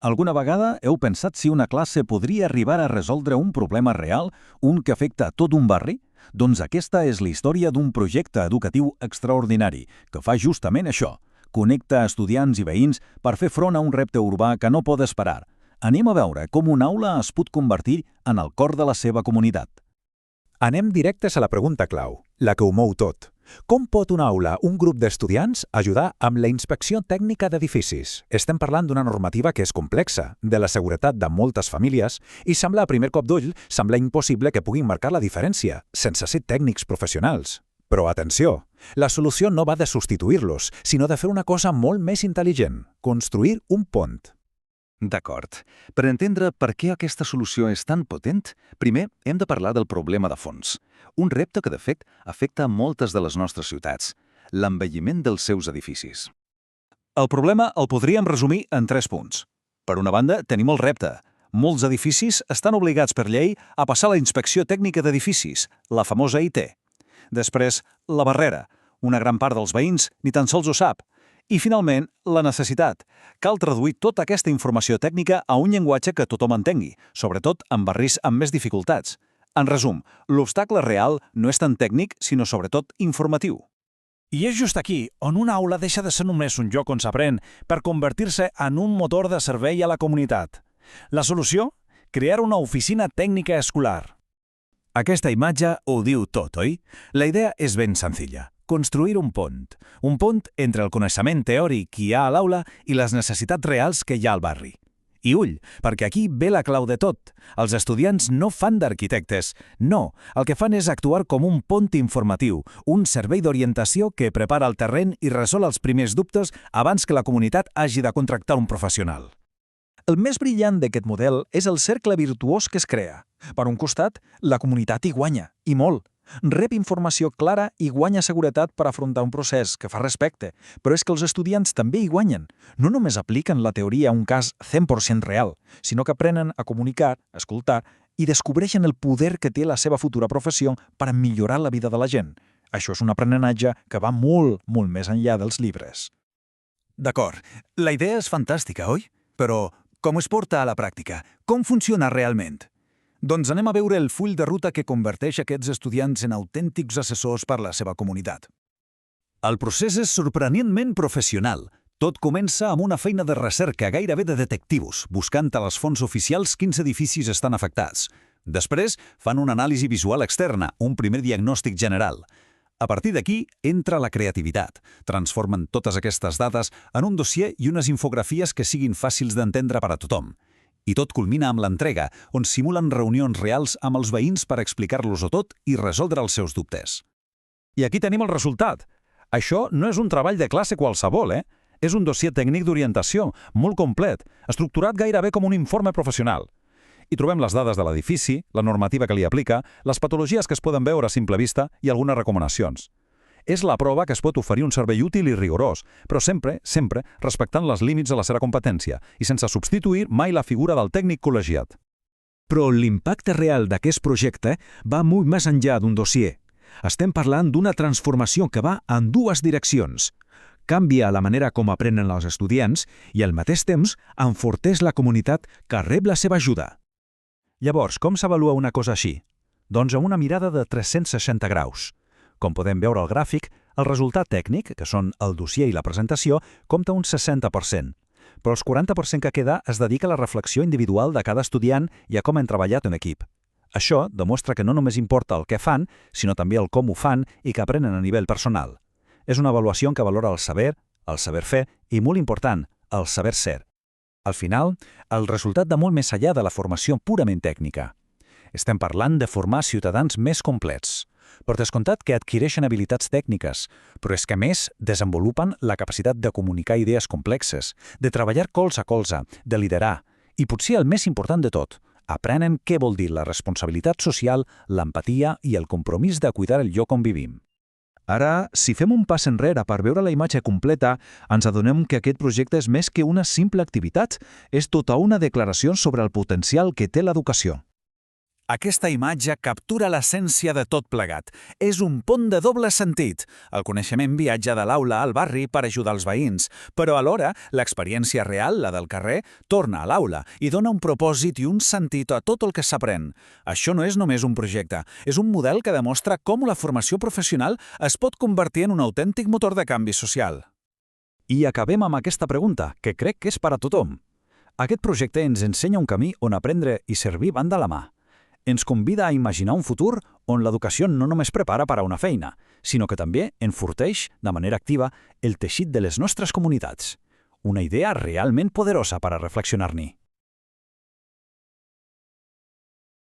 Alguna vegada heu pensat si una classe podria arribar a resoldre un problema real, un que afecta a tot un barri? Doncs aquesta és la història d'un projecte educatiu extraordinari, que fa justament això. Connecta estudiants i veïns per fer front a un repte urbà que no pot esperar. Anem a veure com una aula es pot convertir en el cor de la seva comunitat. Anem directes a la pregunta clau, la que ho mou tot. Com pot una aula, un grup d'estudiants, ajudar amb la inspecció tècnica d'edificis? Estem parlant d'una normativa que és complexa, de la seguretat de moltes famílies, i sembla a primer cop d'ull, sembla impossible que puguin marcar la diferència, sense ser tècnics professionals. Però atenció, la solució no va de substituir-los, sinó de fer una cosa molt més intel·ligent, construir un pont. D'acord. Per entendre per què aquesta solució és tan potent, primer hem de parlar del problema de fons. Un repte que, de fet, afecta a moltes de les nostres ciutats, l'envelliment dels seus edificis. El problema el podríem resumir en 3 punts. Per una banda, tenim el repte. Molts edificis estan obligats per llei a passar la inspecció tècnica d'edificis, la famosa IT. Després, la barrera. Una gran part dels veïns ni tan sols ho sap. I, finalment, la necessitat. Cal traduir tota aquesta informació tècnica a un llenguatge que tothom entengui, sobretot en barris amb més dificultats. En resum, l'obstacle real no és tant tècnic, sinó sobretot informatiu. I és just aquí on una aula deixa de ser només un lloc on s'aprèn per convertir-se en un motor de servei a la comunitat. La solució? Crear una oficina tècnica escolar. Aquesta imatge ho diu tot, oi? La idea és ben senzilla. Construir un pont entre el coneixement teòric que hi ha a l'aula i les necessitats reals que hi ha al barri. I ull, perquè aquí ve la clau de tot. Els estudiants no fan d'arquitectes, no, el que fan és actuar com un pont informatiu, un servei d'orientació que prepara el terreny i resol els primers dubtes abans que la comunitat hagi de contractar un professional. El més brillant d'aquest model és el cercle virtuós que es crea. Per un costat, la comunitat hi guanya, i molt. Rep informació clara i guanya seguretat per afrontar un procés que fa respecte, però és que els estudiants també hi guanyen. No només apliquen la teoria a un cas 100% real, sinó que aprenen a comunicar, a escoltar i descobreixen el poder que té la seva futura professió per a millorar la vida de la gent. Això és un aprenentatge que va molt, molt més enllà dels llibres. D'acord, la idea és fantàstica, oi? Però com es porta a la pràctica? Com funciona realment? Doncs anem a veure el full de ruta que converteix aquests estudiants en autèntics assessors per la seva comunitat. El procés és sorprenentment professional. Tot comença amb una feina de recerca gairebé de detectius, buscant a les fonts oficials quins edificis estan afectats. Després fan una anàlisi visual externa, un primer diagnòstic general. A partir d'aquí entra la creativitat. Transformen totes aquestes dades en un dossier i unes infografies que siguin fàcils d'entendre per a tothom. I tot culmina amb l'entrega, on simulen reunions reals amb els veïns per explicar-los-ho tot i resoldre els seus dubtes. I aquí tenim el resultat. Això no és un treball de classe qualsevol, És un dossier tècnic d'orientació, molt complet, estructurat gairebé com un informe professional. Hi trobem les dades de l'edifici, la normativa que li aplica, les patologies que es poden veure a simple vista i algunes recomanacions. És la prova que es pot oferir un servei útil i rigorós, però sempre respectant els límits de la seva competència i sense substituir mai la figura del tècnic col·legiat. Però l'impacte real d'aquest projecte va molt més enllà d'un dossier. Estem parlant d'una transformació que va en 2 direccions. Canvia la manera com aprenen els estudiants i al mateix temps enforteix la comunitat que rep la seva ajuda. Llavors, com s'avalua una cosa així? Doncs amb una mirada de 360 graus. Com podem veure al gràfic, el resultat tècnic, que són el dossier i la presentació, compta un 60%. Però el 40% que queda es dedica a la reflexió individual de cada estudiant i a com han treballat en equip. Això demostra que no només importa el què fan, sinó també el com ho fan i que aprenen a nivell personal. És una avaluació que valora el saber fer i, molt important, el saber ser. Al final, el resultat de molt més enllà de la formació purament tècnica. Estem parlant de formar ciutadans més complets. Per descomptat que adquireixen habilitats tècniques, però és que a més desenvolupen la capacitat de comunicar idees complexes, de treballar colze a colze, de liderar, i potser el més important de tot, aprenen què vol dir la responsabilitat social, l'empatia i el compromís de cuidar el lloc on vivim. Ara, si fem un pas enrere per veure la imatge completa, ens adonem que aquest projecte és més que una simple activitat, és tota una declaració sobre el potencial que té l'educació. Aquesta imatge captura l'essència de tot plegat. És un pont de doble sentit. El coneixement viatja de l'aula al barri per ajudar els veïns, però alhora l'experiència real, la del carrer, torna a l'aula i dona un propòsit i un sentit a tot el que s'aprèn. Això no és només un projecte, és un model que demostra com la formació professional es pot convertir en un autèntic motor de canvi social. I acabem amb aquesta pregunta, que crec que és per a tothom. Aquest projecte ens ensenya un camí on aprendre i servir van de la mà. Ens convida a imaginar un futur on l'educació no només prepara per a una feina, sinó que també enforteix, de manera activa, el teixit de les nostres comunitats. Una idea realment poderosa per a reflexionar-n'hi.